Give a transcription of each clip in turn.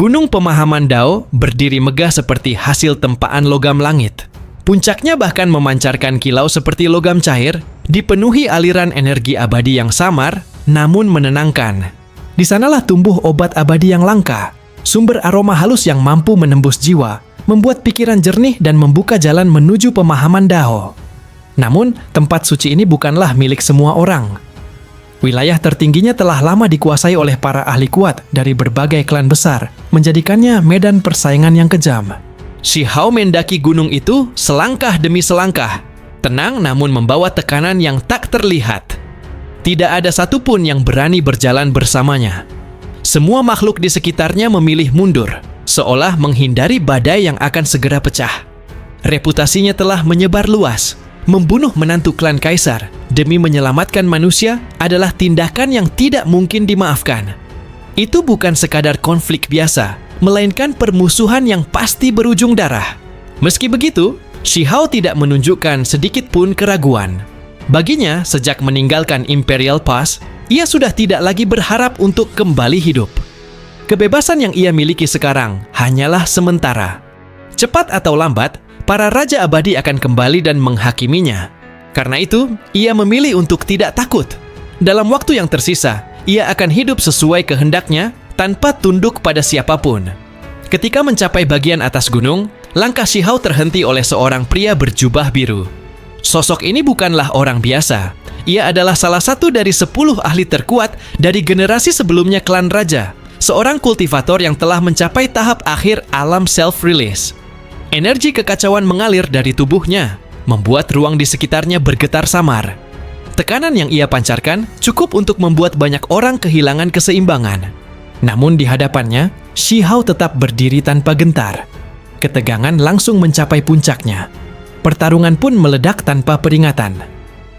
Gunung Pemahaman Dao berdiri megah seperti hasil tempaan logam langit. Puncaknya bahkan memancarkan kilau seperti logam cair, dipenuhi aliran energi abadi yang samar, namun menenangkan. Di sanalah tumbuh obat abadi yang langka, sumber aroma halus yang mampu menembus jiwa, membuat pikiran jernih dan membuka jalan menuju pemahaman Dao. Namun, tempat suci ini bukanlah milik semua orang. Wilayah tertingginya telah lama dikuasai oleh para ahli kuat dari berbagai klan besar, menjadikannya medan persaingan yang kejam. Shi Hao mendaki gunung itu selangkah demi selangkah, tenang namun membawa tekanan yang tak terlihat. Tidak ada satupun yang berani berjalan bersamanya. Semua makhluk di sekitarnya memilih mundur, seolah menghindari badai yang akan segera pecah. Reputasinya telah menyebar luas. Membunuh menantu klan kaisar demi menyelamatkan manusia adalah tindakan yang tidak mungkin dimaafkan. Itu bukan sekadar konflik biasa, melainkan permusuhan yang pasti berujung darah. Meski begitu, Shi Hao tidak menunjukkan sedikit pun keraguan. Baginya, sejak meninggalkan Imperial Pass, ia sudah tidak lagi berharap untuk kembali hidup. Kebebasan yang ia miliki sekarang hanyalah sementara. Cepat atau lambat, para Raja Abadi akan kembali dan menghakiminya. Karena itu, ia memilih untuk tidak takut. Dalam waktu yang tersisa, ia akan hidup sesuai kehendaknya tanpa tunduk pada siapapun. Ketika mencapai bagian atas gunung, langkah Shi Hao terhenti oleh seorang pria berjubah biru. Sosok ini bukanlah orang biasa. Ia adalah salah satu dari 10 ahli terkuat dari generasi sebelumnya klan raja, seorang kultivator yang telah mencapai tahap akhir alam self-release. Energi kekacauan mengalir dari tubuhnya, membuat ruang di sekitarnya bergetar samar. Tekanan yang ia pancarkan cukup untuk membuat banyak orang kehilangan keseimbangan. Namun di hadapannya, Shi Hao tetap berdiri tanpa gentar. Ketegangan langsung mencapai puncaknya. Pertarungan pun meledak tanpa peringatan.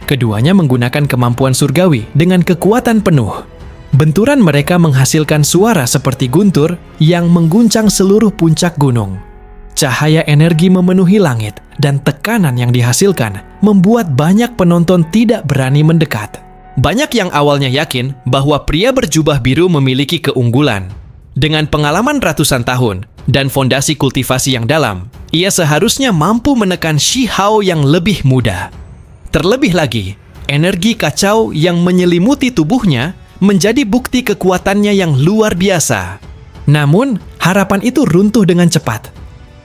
Keduanya menggunakan kemampuan surgawi dengan kekuatan penuh. Benturan mereka menghasilkan suara seperti guntur yang mengguncang seluruh puncak gunung. Cahaya energi memenuhi langit dan tekanan yang dihasilkan membuat banyak penonton tidak berani mendekat. Banyak yang awalnya yakin bahwa pria berjubah biru memiliki keunggulan. Dengan pengalaman ratusan tahun dan fondasi kultivasi yang dalam, ia seharusnya mampu menekan Shi Hao yang lebih muda. Terlebih lagi, energi kacau yang menyelimuti tubuhnya menjadi bukti kekuatannya yang luar biasa. Namun, harapan itu runtuh dengan cepat.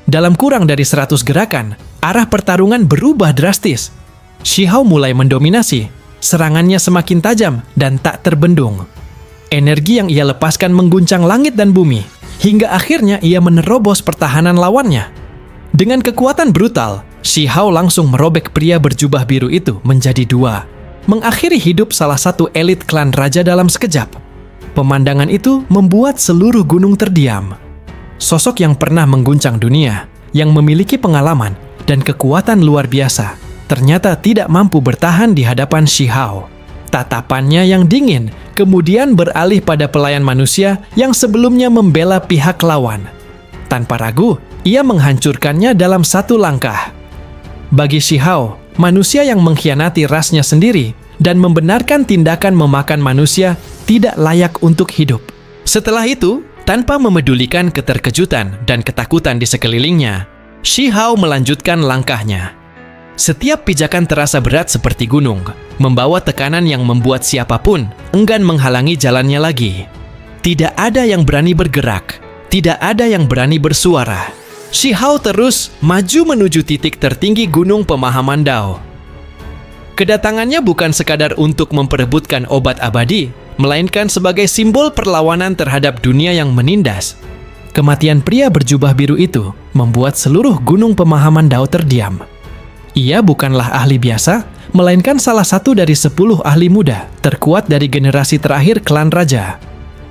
Dalam kurang dari 100 gerakan, arah pertarungan berubah drastis. Shi Hao mulai mendominasi, serangannya semakin tajam dan tak terbendung. Energi yang ia lepaskan mengguncang langit dan bumi, hingga akhirnya ia menerobos pertahanan lawannya. Dengan kekuatan brutal, Shi Hao langsung merobek pria berjubah biru itu menjadi dua, mengakhiri hidup salah satu elit klan raja dalam sekejap. Pemandangan itu membuat seluruh gunung terdiam. Sosok yang pernah mengguncang dunia, yang memiliki pengalaman dan kekuatan luar biasa, ternyata tidak mampu bertahan di hadapan Shi Hao. Tatapannya yang dingin kemudian beralih pada pelayan manusia yang sebelumnya membela pihak lawan. Tanpa ragu, ia menghancurkannya dalam satu langkah. Bagi Shi Hao, manusia yang mengkhianati rasnya sendiri dan membenarkan tindakan memakan manusia tidak layak untuk hidup. Setelah itu, tanpa memedulikan keterkejutan dan ketakutan di sekelilingnya, Shi Hao melanjutkan langkahnya. Setiap pijakan terasa berat seperti gunung, membawa tekanan yang membuat siapapun enggan menghalangi jalannya lagi. Tidak ada yang berani bergerak, tidak ada yang berani bersuara. Shi Hao terus maju menuju titik tertinggi Gunung Pemahaman Dao. Kedatangannya bukan sekadar untuk memperebutkan obat abadi, melainkan sebagai simbol perlawanan terhadap dunia yang menindas. Kematian pria berjubah biru itu membuat seluruh Gunung Pemahaman Dao terdiam. Ia bukanlah ahli biasa, melainkan salah satu dari 10 ahli muda terkuat dari generasi terakhir klan raja.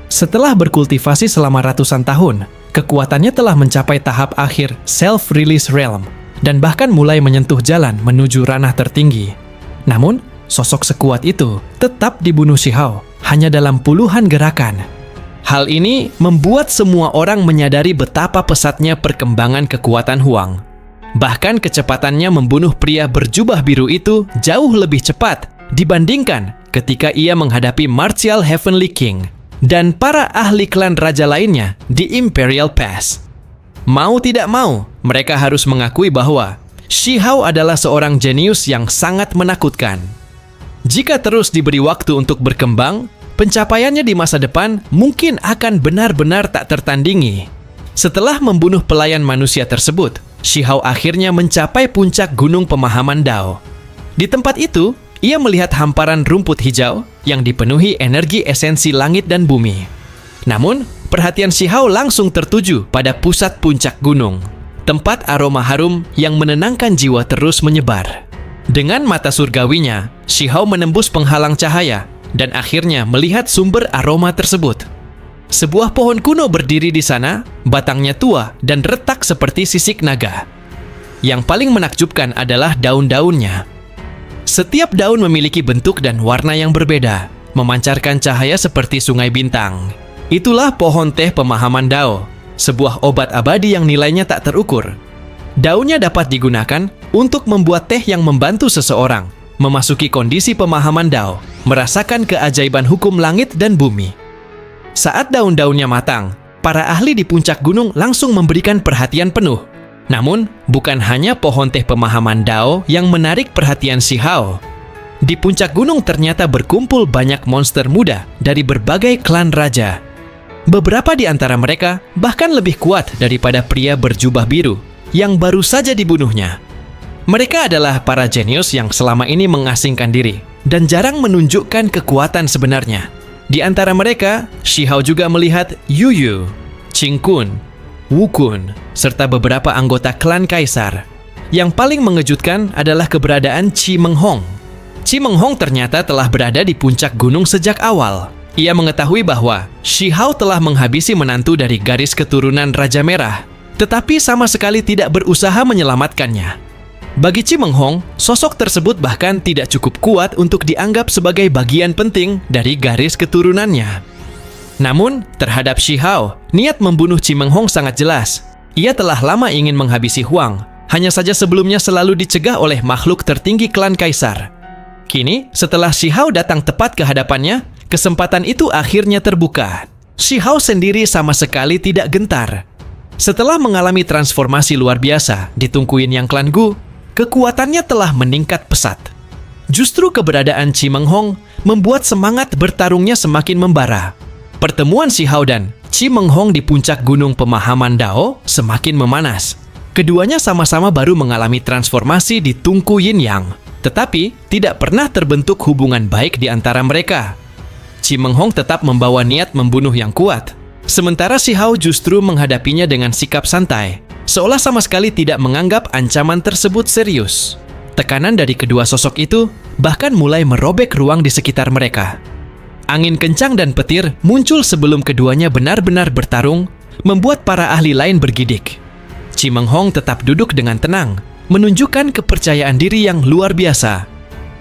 Setelah berkultivasi selama ratusan tahun, kekuatannya telah mencapai tahap akhir self-release realm dan bahkan mulai menyentuh jalan menuju ranah tertinggi. Namun, sosok sekuat itu tetap dibunuh Shi Hao hanya dalam puluhan gerakan. Hal ini membuat semua orang menyadari betapa pesatnya perkembangan kekuatan Huang. Bahkan kecepatannya membunuh pria berjubah biru itu jauh lebih cepat dibandingkan ketika ia menghadapi Martial Heavenly King. dan para ahli klan raja lainnya di Imperial Pass. Mau tidak mau, mereka harus mengakui bahwa Shi Hao adalah seorang jenius yang sangat menakutkan. Jika terus diberi waktu untuk berkembang, pencapaiannya di masa depan mungkin akan benar-benar tak tertandingi. Setelah membunuh pelayan manusia tersebut, Shi Hao akhirnya mencapai puncak gunung pemahaman Dao. Di tempat itu, ia melihat hamparan rumput hijau yang dipenuhi energi esensi langit dan bumi. Namun, perhatian Shi Hao langsung tertuju pada pusat puncak gunung. Tempat aroma harum yang menenangkan jiwa terus menyebar. Dengan mata surgawinya, Shi Hao menembus penghalang cahaya dan akhirnya melihat sumber aroma tersebut. Sebuah pohon kuno berdiri di sana, batangnya tua dan retak seperti sisik naga. Yang paling menakjubkan adalah daun-daunnya. Setiap daun memiliki bentuk dan warna yang berbeda, memancarkan cahaya seperti sungai bintang. Itulah pohon teh pemahaman Dao, sebuah obat abadi yang nilainya tak terukur. Daunnya dapat digunakan untuk membuat teh yang membantu seseorang memasuki kondisi pemahaman Dao, merasakan keajaiban hukum langit dan bumi. Saat daun-daunnya matang, para ahli di puncak gunung langsung memberikan perhatian penuh. Namun, bukan hanya pohon teh pemahaman Dao yang menarik perhatian Shi Hao. Di puncak gunung ternyata berkumpul banyak monster muda dari berbagai klan raja. Beberapa di antara mereka bahkan lebih kuat daripada pria berjubah biru yang baru saja dibunuhnya. Mereka adalah para jenius yang selama ini mengasingkan diri dan jarang menunjukkan kekuatan sebenarnya. Di antara mereka, Shi Hao juga melihat Yu Yu, Qing Kun, Wu Kun, serta beberapa anggota klan kaisar. Yang paling mengejutkan adalah keberadaan Qi Menghong. Qi Menghong ternyata telah berada di puncak gunung sejak awal. Ia mengetahui bahwa Shi Hao telah menghabisi menantu dari garis keturunan Raja Merah, tetapi sama sekali tidak berusaha menyelamatkannya. Bagi Qi Menghong, sosok tersebut bahkan tidak cukup kuat untuk dianggap sebagai bagian penting dari garis keturunannya. Namun, terhadap Shi Hao, niat membunuh Qi Menghong sangat jelas. Ia telah lama ingin menghabisi Huang, hanya saja sebelumnya selalu dicegah oleh makhluk tertinggi klan kaisar. Kini, setelah Shi Hao datang tepat ke hadapannya, kesempatan itu akhirnya terbuka. Shi Hao sendiri sama sekali tidak gentar. Setelah mengalami transformasi luar biasa di Tungku Yin Yang Klan Gu, kekuatannya telah meningkat pesat. Justru keberadaan Qi Menghong membuat semangat bertarungnya semakin membara. Pertemuan Shi Hao dan Qi Menghong di puncak gunung pemahaman Dao semakin memanas. Keduanya sama-sama baru mengalami transformasi di Tungku Yin Yang, tetapi tidak pernah terbentuk hubungan baik di antara mereka. Qi Menghong tetap membawa niat membunuh yang kuat, sementara Shi Hao justru menghadapinya dengan sikap santai, seolah sama sekali tidak menganggap ancaman tersebut serius. Tekanan dari kedua sosok itu bahkan mulai merobek ruang di sekitar mereka. Angin kencang dan petir muncul sebelum keduanya benar-benar bertarung, membuat para ahli lain bergidik. Qi Menghong tetap duduk dengan tenang, menunjukkan kepercayaan diri yang luar biasa.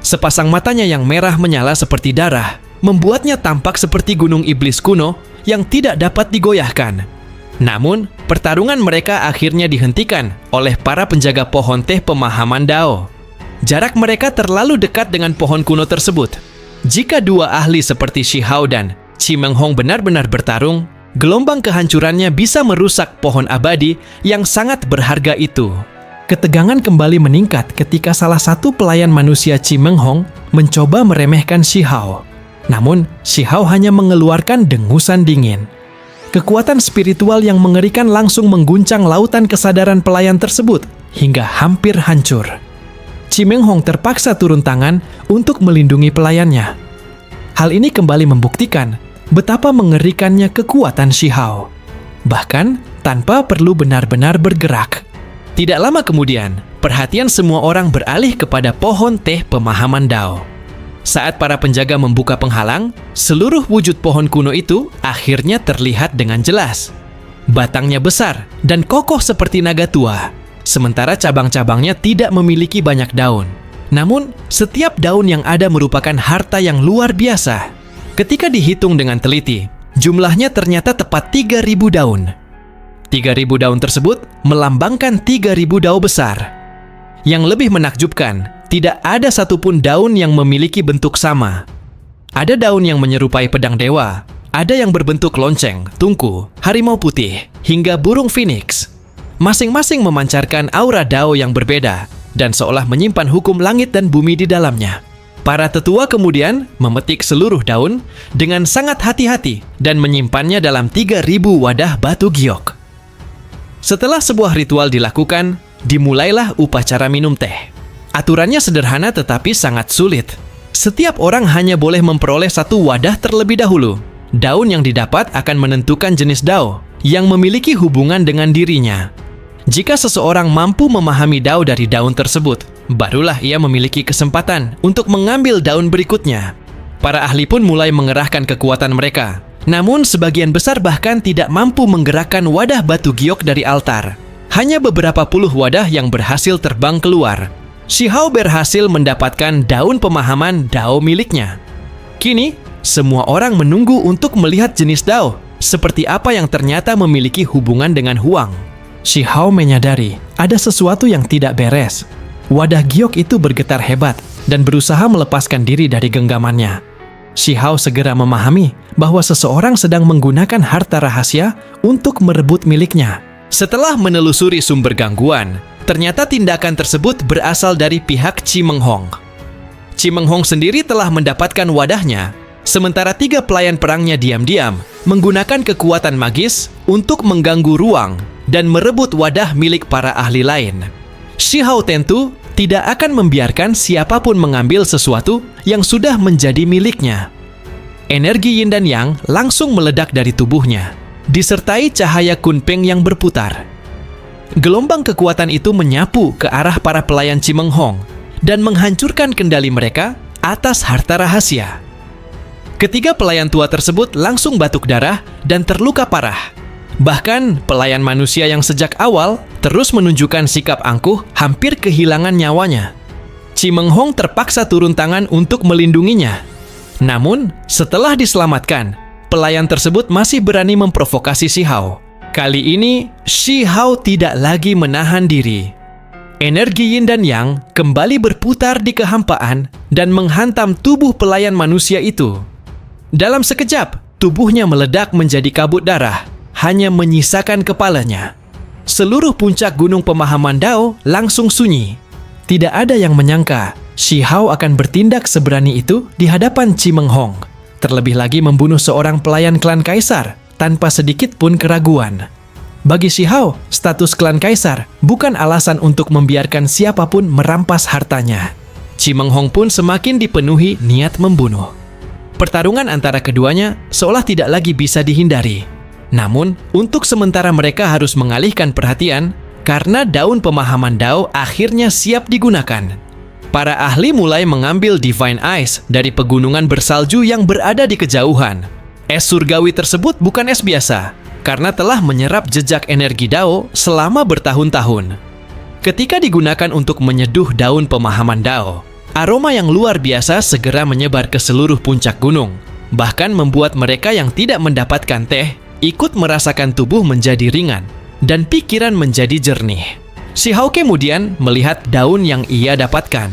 Sepasang matanya yang merah menyala seperti darah, membuatnya tampak seperti gunung iblis kuno yang tidak dapat digoyahkan. Namun, pertarungan mereka akhirnya dihentikan oleh para penjaga pohon teh pemahaman Dao. Jarak mereka terlalu dekat dengan pohon kuno tersebut. Jika dua ahli seperti Shi Hao dan Qi Menghong benar-benar bertarung, gelombang kehancurannya bisa merusak pohon abadi yang sangat berharga itu. Ketegangan kembali meningkat ketika salah satu pelayan manusia Qi Menghong mencoba meremehkan Shi Hao. Namun, Shi Hao hanya mengeluarkan dengusan dingin. Kekuatan spiritual yang mengerikan langsung mengguncang lautan kesadaran pelayan tersebut hingga hampir hancur. Qi Menghong terpaksa turun tangan untuk melindungi pelayannya. Hal ini kembali membuktikan betapa mengerikannya kekuatan Shi Hao, bahkan tanpa perlu benar-benar bergerak. Tidak lama kemudian, perhatian semua orang beralih kepada pohon teh pemahaman Dao. Saat para penjaga membuka penghalang, seluruh wujud pohon kuno itu akhirnya terlihat dengan jelas. Batangnya besar dan kokoh seperti naga tua, sementara cabang-cabangnya tidak memiliki banyak daun. Namun, setiap daun yang ada merupakan harta yang luar biasa. Ketika dihitung dengan teliti, jumlahnya ternyata tepat 3.000 daun. 3.000 daun tersebut melambangkan 3.000 dao besar. Yang lebih menakjubkan, tidak ada satupun daun yang memiliki bentuk sama. Ada daun yang menyerupai pedang dewa, Ada yang berbentuk lonceng, tungku, harimau putih, hingga burung phoenix. Masing-masing memancarkan aura Dao yang berbeda dan seolah menyimpan hukum langit dan bumi di dalamnya. Para tetua kemudian memetik seluruh daun dengan sangat hati-hati dan menyimpannya dalam 3.000 wadah batu giok. Setelah sebuah ritual dilakukan, dimulailah upacara minum teh. Aturannya sederhana tetapi sangat sulit. Setiap orang hanya boleh memperoleh satu wadah terlebih dahulu. Daun yang didapat akan menentukan jenis Dao yang memiliki hubungan dengan dirinya. Jika seseorang mampu memahami Dao dari daun tersebut, barulah ia memiliki kesempatan untuk mengambil daun berikutnya. Para ahli pun mulai mengerahkan kekuatan mereka. Namun sebagian besar bahkan tidak mampu menggerakkan wadah batu giok dari altar. Hanya beberapa puluh wadah yang berhasil terbang keluar. Shi Hao berhasil mendapatkan daun pemahaman Dao miliknya. Kini, semua orang menunggu untuk melihat jenis Dao seperti apa yang ternyata memiliki hubungan dengan Huang. Shi Hao menyadari ada sesuatu yang tidak beres. Wadah giok itu bergetar hebat dan berusaha melepaskan diri dari genggamannya. Shi Hao segera memahami bahwa seseorang sedang menggunakan harta rahasia untuk merebut miliknya. Setelah menelusuri sumber gangguan, ternyata tindakan tersebut berasal dari pihak Chi Meng Hong. Chi Meng Hong sendiri telah mendapatkan wadahnya, sementara 3 pelayan perangnya diam-diam menggunakan kekuatan magis untuk mengganggu ruang dan merebut wadah milik para ahli lain. Shi Hao tentu tidak akan membiarkan siapapun mengambil sesuatu yang sudah menjadi miliknya. Energi Yin dan Yang langsung meledak dari tubuhnya, disertai cahaya kunpeng yang berputar. Gelombang kekuatan itu menyapu ke arah para pelayan Chi Meng Hong dan menghancurkan kendali mereka atas harta rahasia. Ketiga pelayan tua tersebut langsung batuk darah dan terluka parah. Bahkan pelayan manusia yang sejak awal terus menunjukkan sikap angkuh hampir kehilangan nyawanya. Chi Meng Hong terpaksa turun tangan untuk melindunginya. Namun, setelah diselamatkan, pelayan tersebut masih berani memprovokasi Shi Hao. Kali ini, Shi Hao tidak lagi menahan diri. Energi Yin dan Yang kembali berputar di kehampaan dan menghantam tubuh pelayan manusia itu. Dalam sekejap, tubuhnya meledak menjadi kabut darah, hanya menyisakan kepalanya. Seluruh puncak gunung pemahaman Dao langsung sunyi. Tidak ada yang menyangka Shi Hao akan bertindak seberani itu di hadapan Chi Meng Hong. Terlebih lagi membunuh seorang pelayan klan kaisar tanpa sedikit pun keraguan. Bagi Shi Hao, status klan kaisar bukan alasan untuk membiarkan siapapun merampas hartanya. Chi Meng Hong pun semakin dipenuhi niat membunuh. Pertarungan antara keduanya seolah tidak lagi bisa dihindari. Namun, untuk sementara mereka harus mengalihkan perhatian karena daun pemahaman Dao akhirnya siap digunakan. Para ahli mulai mengambil Divine Ice dari pegunungan bersalju yang berada di kejauhan. Es surgawi tersebut bukan es biasa, karena telah menyerap jejak energi Dao selama bertahun-tahun. Ketika digunakan untuk menyeduh daun pemahaman Dao, aroma yang luar biasa segera menyebar ke seluruh puncak gunung, bahkan membuat mereka yang tidak mendapatkan teh ikut merasakan tubuh menjadi ringan dan pikiran menjadi jernih. Shi Hao kemudian melihat daun yang ia dapatkan.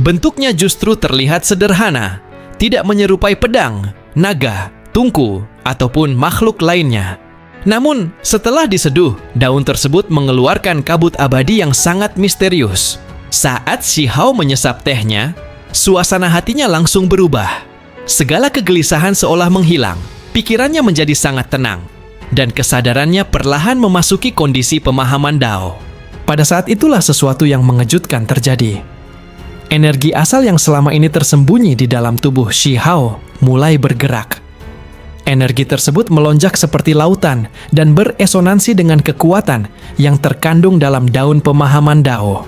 Bentuknya justru terlihat sederhana, tidak menyerupai pedang, naga, tungku, ataupun makhluk lainnya. Namun, setelah diseduh, daun tersebut mengeluarkan kabut abadi yang sangat misterius. Saat Shi Hao menyesap tehnya, suasana hatinya langsung berubah. Segala kegelisahan seolah menghilang, pikirannya menjadi sangat tenang, dan kesadarannya perlahan memasuki kondisi pemahaman Dao. Pada saat itulah sesuatu yang mengejutkan terjadi. Energi asal yang selama ini tersembunyi di dalam tubuh Shi Hao mulai bergerak. Energi tersebut melonjak seperti lautan dan beresonansi dengan kekuatan yang terkandung dalam daun pemahaman Dao.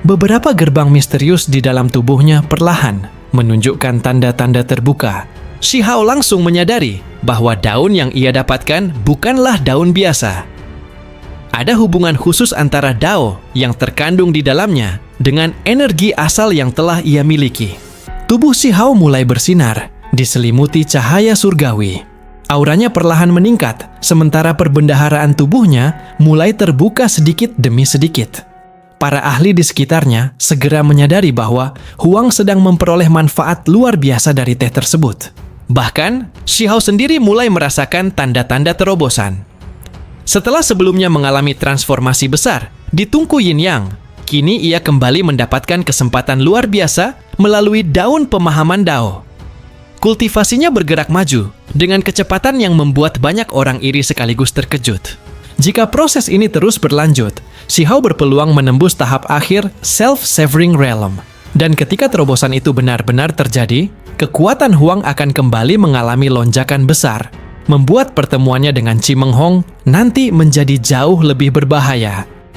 Beberapa gerbang misterius di dalam tubuhnya perlahan menunjukkan tanda-tanda terbuka. Shi Hao langsung menyadari bahwa daun yang ia dapatkan bukanlah daun biasa. Ada hubungan khusus antara Dao yang terkandung di dalamnya dengan energi asal yang telah ia miliki. Tubuh Shi Hao mulai bersinar, diselimuti cahaya surgawi. Auranya perlahan meningkat, sementara perbendaharaan tubuhnya mulai terbuka sedikit demi sedikit. Para ahli di sekitarnya segera menyadari bahwa Huang sedang memperoleh manfaat luar biasa dari teh tersebut. Bahkan, Shihao sendiri mulai merasakan tanda-tanda terobosan. Setelah sebelumnya mengalami transformasi besar di Tungku Yin Yang, kini ia kembali mendapatkan kesempatan luar biasa melalui daun pemahaman Dao. Kultivasinya bergerak maju dengan kecepatan yang membuat banyak orang iri sekaligus terkejut. Jika proses ini terus berlanjut, Shihao berpeluang menembus tahap akhir Self-Severing Realm. Dan ketika terobosan itu benar-benar terjadi, kekuatan Huang akan kembali mengalami lonjakan besar, membuat pertemuannya dengan Chi Meng Hong nanti menjadi jauh lebih berbahaya.